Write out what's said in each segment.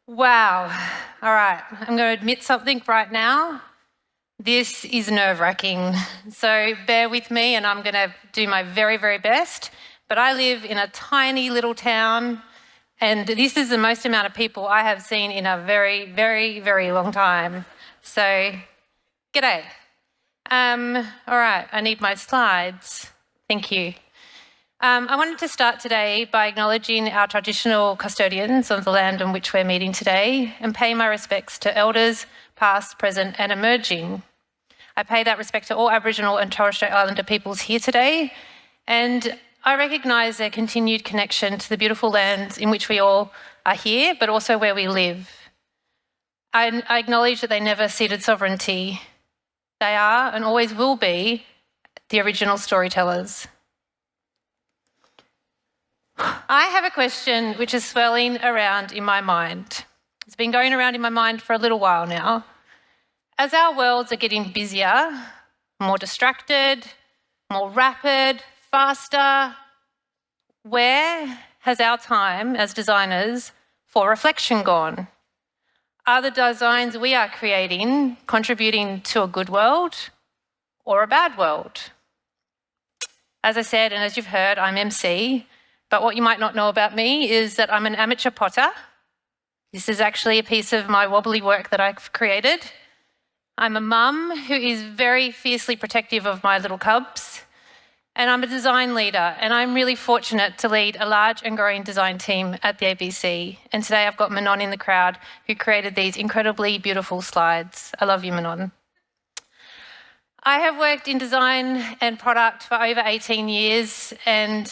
Wow. All right. I'm going to admit something right now. This is nerve-wracking. So bear with me and I'm going to do my very, very best. But I live in a tiny little town and this is the most amount of people I have seen in a very, very, very long time. So, g'day. All right, I need my slides. Thank you. I wanted to start today by acknowledging our traditional custodians of the land on which we're meeting today and pay my respects to elders, past, present and emerging. I pay that respect to all Aboriginal and Torres Strait Islander peoples here today, and I recognise their continued connection to the beautiful lands in which we all are here, but also where we live. I acknowledge that they never ceded sovereignty. They are and always will be the original storytellers. I have a question which is swirling around in my mind. It's been going around in my mind for a little while now. As our worlds are getting busier, more distracted, more rapid, faster, where has our time as designers for reflection gone? Are the designs we are creating contributing to a good world or a bad world? As I said, and as you've heard, I'm MC. But what you might not know about me is that I'm an amateur potter. This is actually a piece of my wobbly work that I've created. I'm a mum who is very fiercely protective of my little cubs. And I'm a design leader, and I'm really fortunate to lead a large and growing design team at the ABC. And today I've got Manon in the crowd who created these incredibly beautiful slides. I love you, Manon. I have worked in design and product for over 18 years, and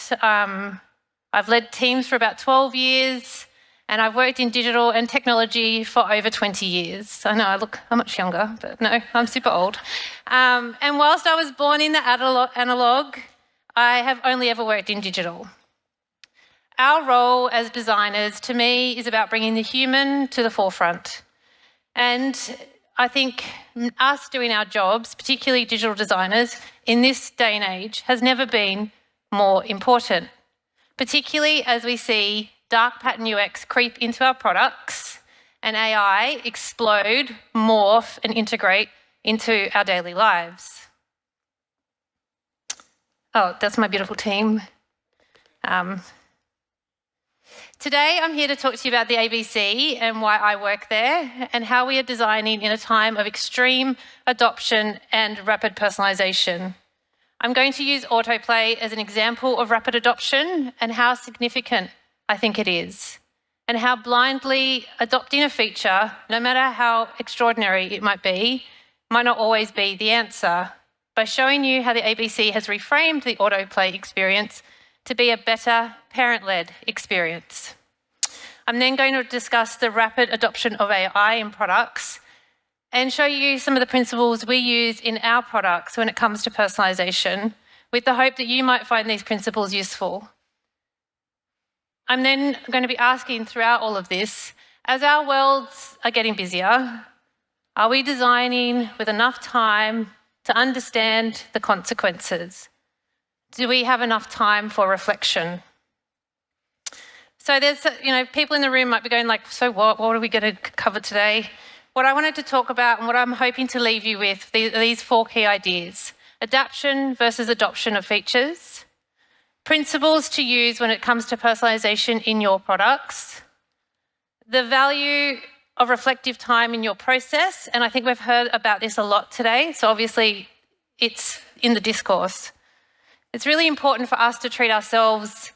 I've led teams for about 12 years, and I've worked in digital and technology for over 20 years. I know I look much younger, but no, I'm super old. And whilst I was born in the analog, I have only ever worked in digital. Our role as designers, to me, is about bringing the human to the forefront. And I think us doing our jobs, particularly digital designers, in this day and age, has never been more important. Particularly as we see dark pattern UX creep into our products and AI explode, morph and integrate into our daily lives. Oh, that's my beautiful team. Today I'm here to talk to you about the ABC and why I work there and how we are designing in a time of extreme adoption and rapid personalisation. I'm going to use Autoplay as an example of rapid adoption and how significant I think it is, and how blindly adopting a feature, no matter how extraordinary it might not always be the answer, by showing you how the ABC has reframed the Autoplay experience to be a better parent-led experience. I'm then going to discuss the rapid adoption of AI in products and show you some of the principles we use in our products when it comes to personalisation, with the hope that you might find these principles useful. I'm then going to be asking throughout all of this, as our worlds are getting busier, are we designing with enough time to understand the consequences? Do we have enough time for reflection? So there's, people in the room might be going like, so what are we going to cover today? What I wanted to talk about and what I'm hoping to leave you with, these four key ideas: adaptation versus adoption of features, principles to use when it comes to personalisation in your products, the value of reflective time in your process, and I think we've heard about this a lot today, so obviously it's in the discourse. It's really important for us to treat ourselves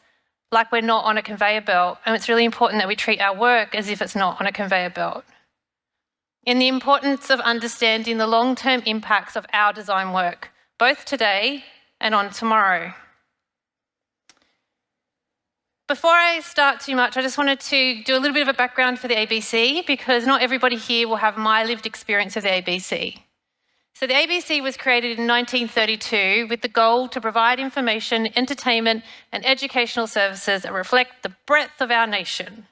like we're not on a conveyor belt, and it's really important that we treat our work as if it's not on a conveyor belt. In the importance of understanding the long-term impacts of our design work, both today and on tomorrow. Before I start too much, I just wanted to do a little bit of a background for the ABC, because not everybody here will have my lived experience of the ABC. So the ABC was created in 1932 with the goal to provide information, entertainment and educational services that reflect the breadth of our nation.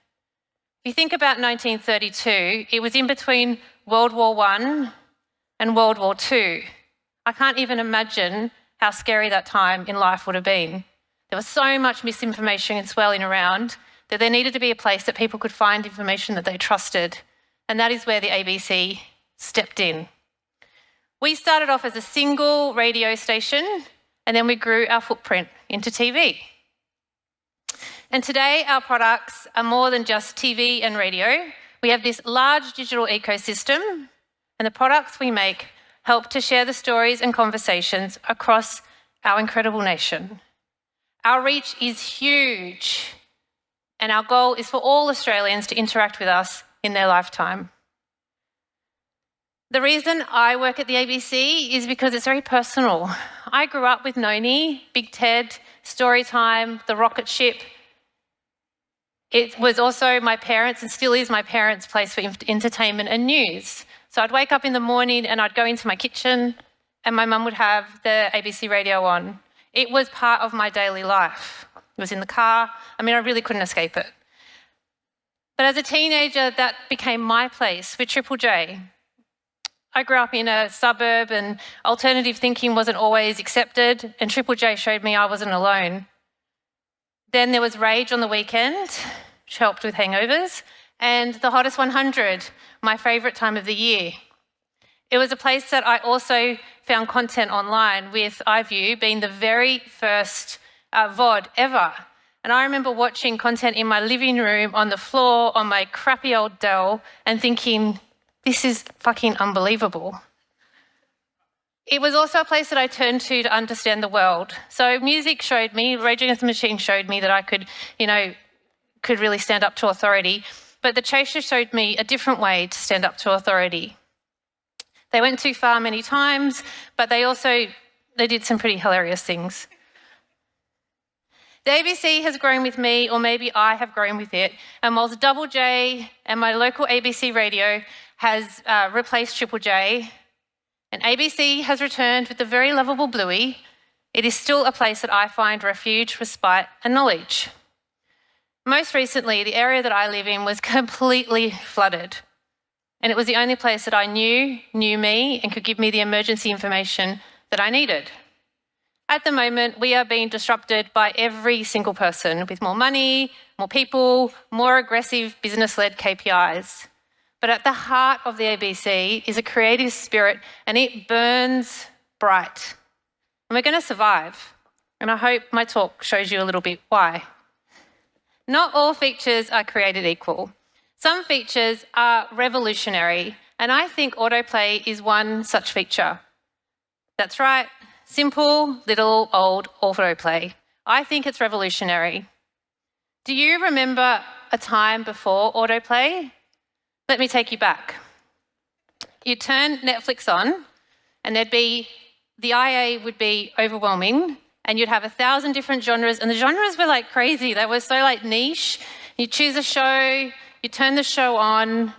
If you think about 1932, it was in between World War I and World War II. I can't even imagine how scary that time in life would have been. There was so much misinformation and swirling around that there needed to be a place that people could find information that they trusted. And that is where the ABC stepped in. We started off as a single radio station, and then we grew our footprint into TV. And today our products are more than just TV and radio. We have this large digital ecosystem, and the products we make help to share the stories and conversations across our incredible nation. Our reach is huge, and our goal is for all Australians to interact with us in their lifetime. The reason I work at the ABC is because it's very personal. I grew up with Noni, Big Ted, Storytime, The Rocket Ship. It was also my parents', and still is my parents' place for entertainment and news. So I'd wake up in the morning and I'd go into my kitchen and my mum would have the ABC radio on. It was part of my daily life. It was in the car. I mean, I really couldn't escape it. But as a teenager, that became my place with Triple J. I grew up in a suburb and alternative thinking wasn't always accepted, and Triple J showed me I wasn't alone. Then there was Rage on the weekend, which helped with hangovers, and the Hottest 100, my favourite time of the year. It was a place that I also found content online, with iView being the very first VOD ever. And I remember watching content in my living room, on the floor, on my crappy old Dell, and thinking, this is fucking unbelievable. It was also a place that I turned to understand the world. So music showed me, Rage Against the Machine showed me that I could really stand up to authority. But the Chasers showed me a different way to stand up to authority. They went too far many times, but they did some pretty hilarious things. The ABC has grown with me, or maybe I have grown with it, and whilst Double J and my local ABC radio has replaced Triple J, and ABC has returned with the very lovable Bluey, it is still a place that I find refuge, respite and knowledge. Most recently, the area that I live in was completely flooded, and it was the only place that I knew me and could give me the emergency information that I needed. At the moment, we are being disrupted by every single person with more money, more people, more aggressive business-led KPIs. But at the heart of the ABC is a creative spirit, and it burns bright. And we're going to survive. And I hope my talk shows you a little bit why. Not all features are created equal. Some features are revolutionary, and I think Autoplay is one such feature. That's right, simple, little, old Autoplay. I think it's revolutionary. Do you remember a time before Autoplay? Let me take you back. You turn Netflix on, and the IA would be overwhelming, and you'd have 1,000 different genres, and the genres were like crazy. They were so like niche. You choose a show, you turn the show on,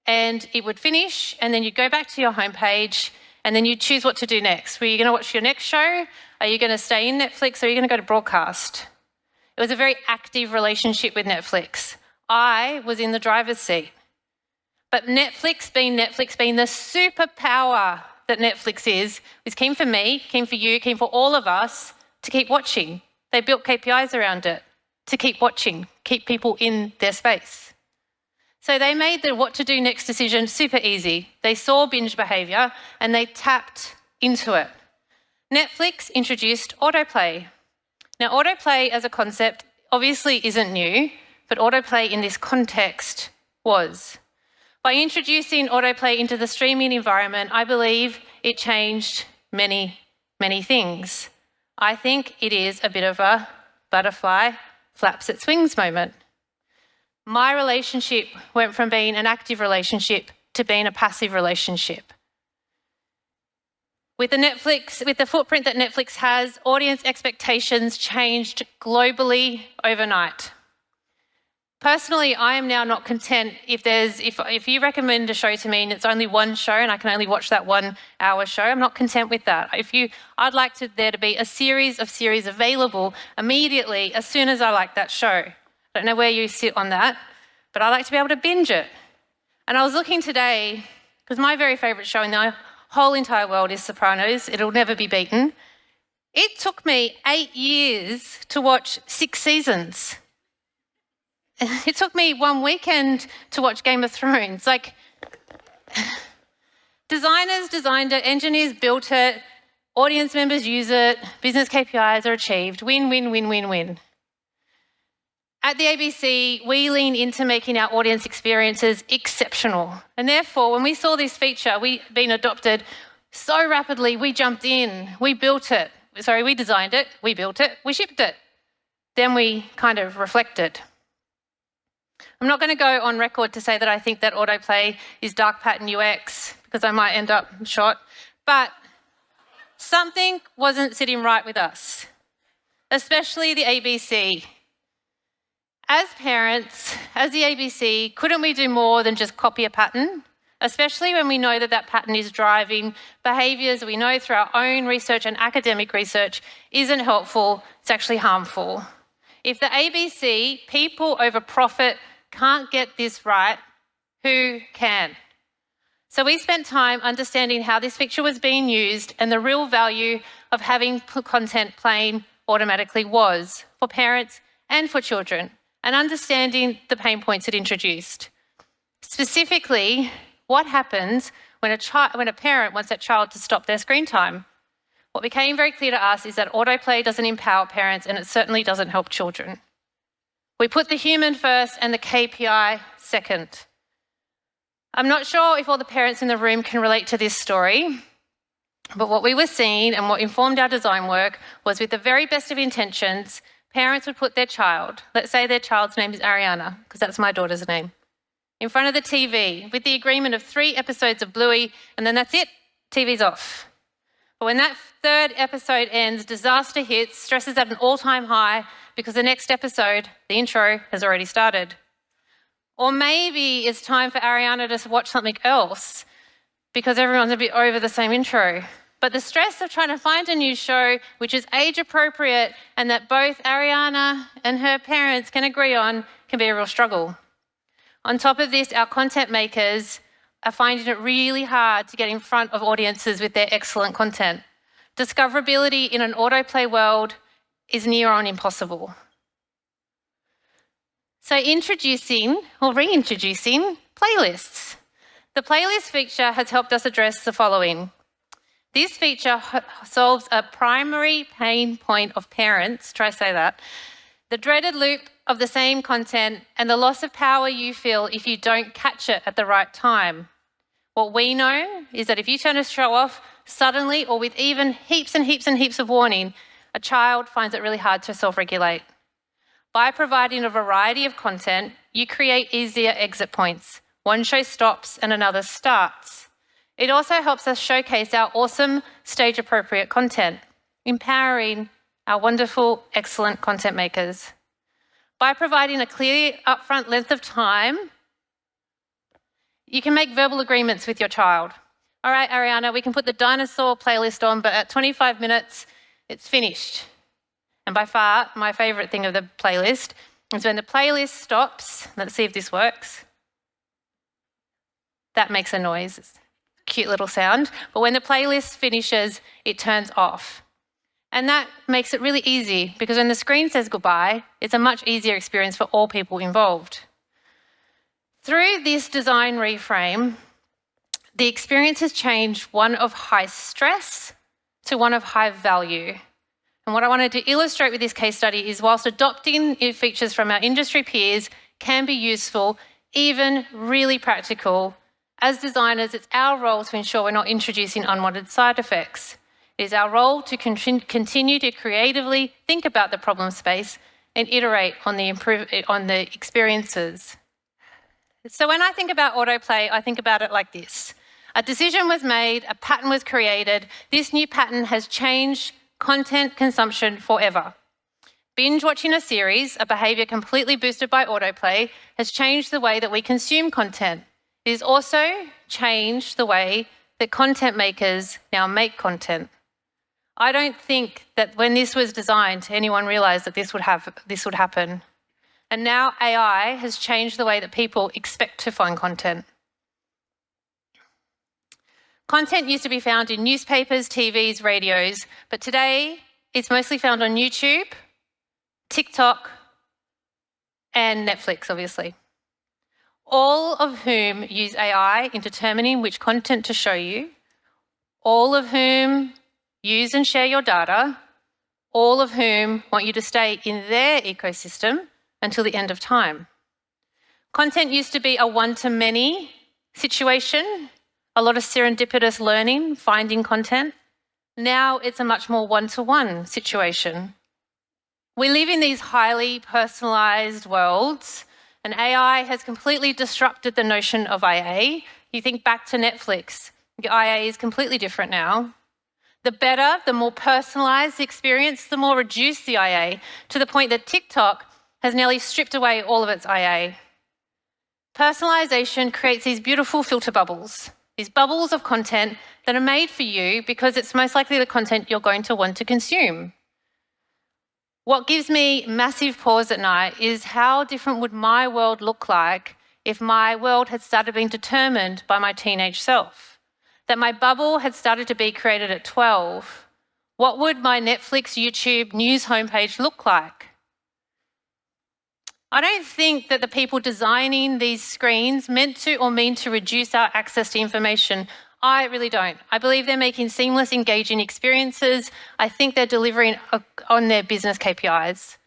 and it would finish, and then you'd go back to your homepage, and then you'd choose what to do next. Were you going to watch your next show? Are you going to stay in Netflix, or are you going to go to broadcast? It was a very active relationship with Netflix. I was in the driver's seat. But Netflix being the superpower that Netflix is keen for me, keen for you, keen for all of us to keep watching. They built KPIs around it to keep watching, keep people in their space. So they made the what to do next decision super easy. They saw binge behaviour and they tapped into it. Netflix introduced Autoplay. Now, Autoplay as a concept obviously isn't new, but Autoplay in this context was. By introducing Autoplay into the streaming environment, I believe it changed many, many things. I think it is a bit of a butterfly flaps its wings moment. My relationship went from being an active relationship to being a passive relationship. With the footprint that Netflix has, audience expectations changed globally overnight. Personally, I am now not content if you recommend a show to me and it's only one show and I can only watch that 1 hour show, I'm not content with that. I'd like there to be a series available immediately as soon as I like that show. I don't know where you sit on that, but I like to be able to binge it. And I was looking today, because my very favourite show in the whole entire world is Sopranos. It'll never be beaten. It took me 8 years to watch 6 seasons. it took me one weekend to watch Game of Thrones. Like, designers designed it, engineers built it, audience members use it, business KPIs are achieved. Win, win, win, win, win. At the ABC, we lean into making our audience experiences exceptional. And therefore, when we saw this feature being adopted so rapidly, we jumped in, we built it. Sorry, we designed it, we built it, we shipped it. Then we kind of reflected. I'm not going to go on record to say that I think that autoplay is dark pattern UX, because I might end up short, but something wasn't sitting right with us, especially the ABC. As parents, as the ABC, couldn't we do more than just copy a pattern? Especially when we know that that pattern is driving behaviours we know through our own research and academic research isn't helpful, it's actually harmful. If the ABC, people over profit, can't get this right, who can? So we spent time understanding how this feature was being used and the real value of having content playing automatically was for parents and for children, and understanding the pain points it introduced. Specifically, what happens when a parent wants that child to stop their screen time? What became very clear to us is that autoplay doesn't empower parents, and it certainly doesn't help children. We put the human first and the KPI second. I'm not sure if all the parents in the room can relate to this story, but what we were seeing and what informed our design work was, with the very best of intentions, parents would put their child, let's say their child's name is Ariana, because that's my daughter's name, in front of the TV with the agreement of 3 episodes of Bluey, and then that's it, TV's off. But when that 3rd episode ends, disaster hits, stress is at an all-time high because the next episode, the intro, has already started. Or maybe it's time for Ariana to watch something else because everyone's a bit over the same intro. But the stress of trying to find a new show which is age appropriate and that both Ariana and her parents can agree on can be a real struggle. On top of this, our content makers are finding it really hard to get in front of audiences with their excellent content. Discoverability in an autoplay world is near on impossible. So introducing or reintroducing playlists. The playlist feature has helped us address the following. This feature solves a primary pain point of parents, try to say that, the dreaded loop of the same content and the loss of power you feel if you don't catch it at the right time. What we know is that if you turn a show off suddenly or with even heaps and heaps and heaps of warning, a child finds it really hard to self-regulate. By providing a variety of content, you create easier exit points. One show stops and another starts. It also helps us showcase our awesome stage-appropriate content, empowering our wonderful, excellent content makers. By providing a clear upfront length of time, you can make verbal agreements with your child. All right, Ariana, we can put the dinosaur playlist on, but at 25 minutes, it's finished. And by far, my favourite thing of the playlist is when the playlist stops. Let's see if this works. That makes a noise. It's a cute little sound. But when the playlist finishes, it turns off. And that makes it really easy because when the screen says goodbye, it's a much easier experience for all people involved. Through this design reframe, the experience has changed one of high stress to one of high value. And what I wanted to illustrate with this case study is whilst adopting features from our industry peers can be useful, even really practical, as designers, it's our role to ensure we're not introducing unwanted side effects. It is our role to continue to creatively think about the problem space and iterate on the experiences. So when I think about autoplay, I think about it like this. A decision was made, a pattern was created. This new pattern has changed content consumption forever. Binge watching a series, a behaviour completely boosted by autoplay, has changed the way that we consume content. It has also changed the way that content makers now make content. I don't think that when this was designed, anyone realised that this would happen. And now AI has changed the way that people expect to find content. Content used to be found in newspapers, TVs, radios, but today it's mostly found on YouTube, TikTok, and Netflix, obviously. All of whom use AI in determining which content to show you, all of whom use and share your data, all of whom want you to stay in their ecosystem until the end of time. Content used to be a one-to-many situation, a lot of serendipitous learning, finding content. Now it's a much more one-to-one situation. We live in these highly personalised worlds, and AI has completely disrupted the notion of IA. You think back to Netflix, IA is completely different now. The better, the more personalised the experience, the more reduced the IA, to the point that TikTok has nearly stripped away all of its IA. Personalisation creates these beautiful filter bubbles, these bubbles of content that are made for you because it's most likely the content you're going to want to consume. What gives me massive pause at night is how different would my world look like if my world had started being determined by my teenage self, that my bubble had started to be created at 12. What would my Netflix, YouTube, news homepage look like? I don't think that the people designing these screens meant to or mean to reduce our access to information. I really don't. I believe they're making seamless, engaging experiences. I think they're delivering on their business KPIs.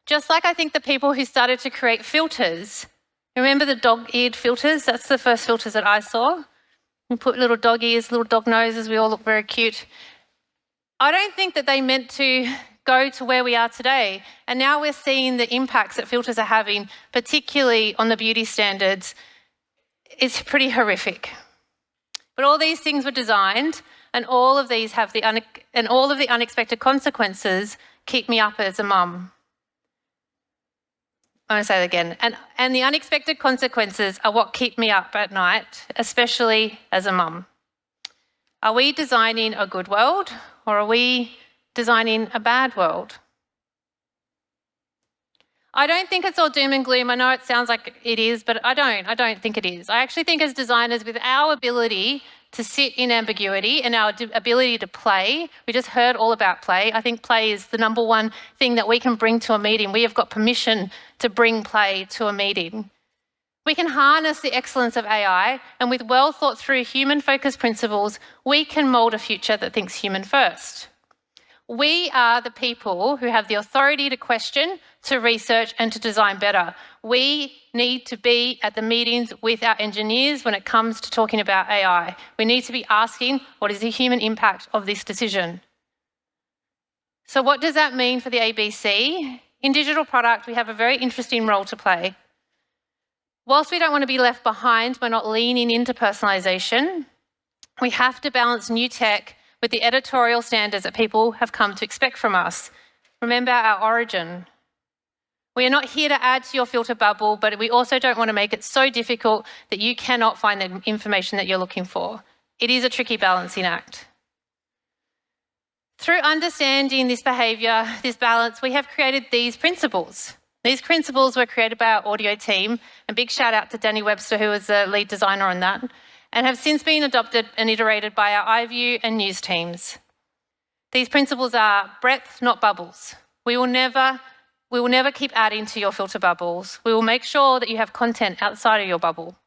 Just like I think the people who started to create filters, remember the dog-eared filters? That's the first filters that I saw. We put little dog ears, little dog noses, we all look very cute. I don't think that they meant to go to where we are today. And now we're seeing the impacts that filters are having, particularly on the beauty standards. It's pretty horrific. But all these things were designed, and all of these have all of the unexpected consequences keep me up as a mum. I'm going to say that again. And the unexpected consequences are what keep me up at night, especially as a mum. Are we designing a good world, or are we designing a bad world? I don't think it's all doom and gloom. I know it sounds like it is, but I don't think it is. I actually think as designers, with our ability to sit in ambiguity and our ability to play, we just heard all about play. I think play is the number one thing that we can bring to a meeting. We have got permission to bring play to a meeting. We can harness the excellence of AI, and with well thought through human-focused principles, we can mould a future that thinks human first. We are the people who have the authority to question, to research, and to design better. We need to be at the meetings with our engineers when it comes to talking about AI. We need to be asking, what is the human impact of this decision? So what does that mean for the ABC? In digital product, we have a very interesting role to play. Whilst we don't want to be left behind by not leaning into personalisation, we have to balance new tech with the editorial standards that people have come to expect from us. Remember our origin. We are not here to add to your filter bubble, but we also don't want to make it so difficult that you cannot find the information that you're looking for. It is a tricky balancing act. Through understanding this behaviour, this balance, we have created these principles. These principles were created by our audio team, and big shout out to Danny Webster, who was the lead designer on that, and have since been adopted and iterated by our iView and news teams. These principles are breadth, not bubbles. We will never keep adding to your filter bubbles. We will make sure that you have content outside of your bubble.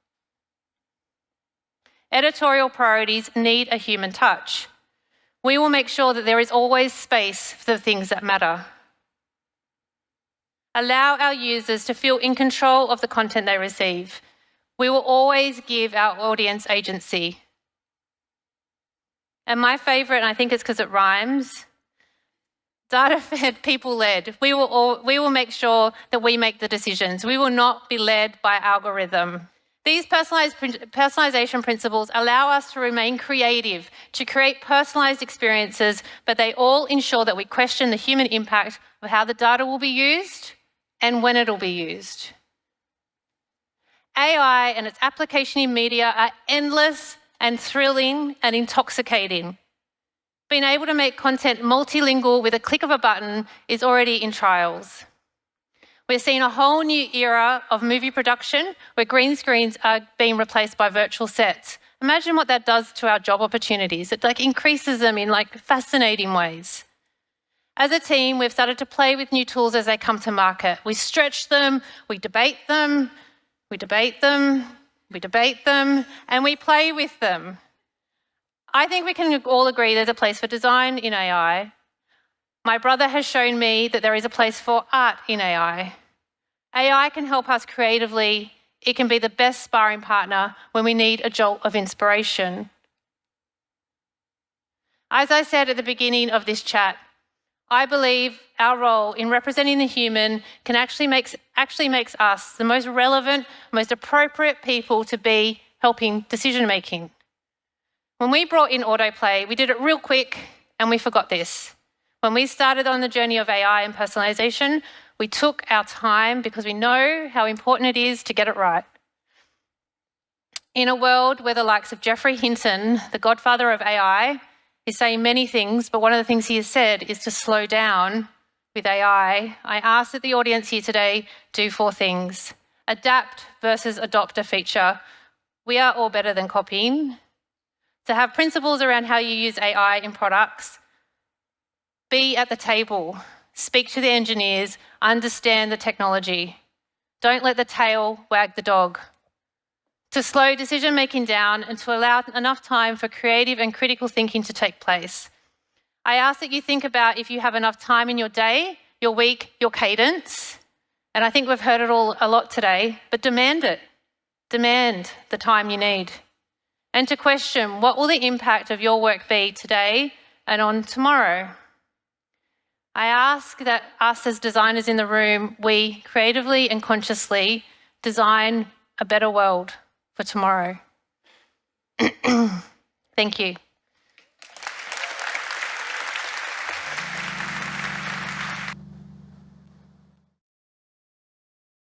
Editorial priorities need a human touch. We will make sure that there is always space for the things that matter. Allow our users to feel in control of the content they receive. We will always give our audience agency. And my favourite, and I think it's because it rhymes, data-fed, people-led. We will make sure that we make the decisions. We will not be led by algorithm. These personalisation principles allow us to remain creative, to create personalised experiences, but they all ensure that we question the human impact of how the data will be used and when it will be used. AI and its application in media are endless and thrilling and intoxicating. Being able to make content multilingual with a click of a button is already in trials. We're seeing a whole new era of movie production where green screens are being replaced by virtual sets. Imagine what that does to our job opportunities. It increases them in fascinating ways. As a team, we've started to play with new tools as they come to market. We stretch them, we debate them, we debate them, we debate them, and we play with them. I think we can all agree there's a place for design in AI. My brother has shown me that there is a place for art in AI. AI can help us creatively. It can be the best sparring partner when we need a jolt of inspiration. As I said at the beginning of this chat, I believe our role in representing the human can actually makes us the most relevant, most appropriate people to be helping decision making. When we brought in Autoplay, we did it real quick and we forgot this. When we started on the journey of AI and personalisation, we took our time because we know how important it is to get it right. In a world where the likes of Geoffrey Hinton, the godfather of AI, is saying many things, but one of the things he has said is to slow down with AI, I ask that the audience here today do 4 things. Adapt versus adopt a feature. We are all better than copying. To have principles around how you use AI in products. Be at the table. Speak to the engineers. Understand the technology. Don't let the tail wag the dog. To slow decision-making down and to allow enough time for creative and critical thinking to take place. I ask that you think about if you have enough time in your day, your week, your cadence, and I think we've heard it all a lot today, but demand it. Demand the time you need. And to question, what will the impact of your work be today and on tomorrow? I ask that us as designers in the room, we creatively and consciously design a better world for tomorrow. Thank you.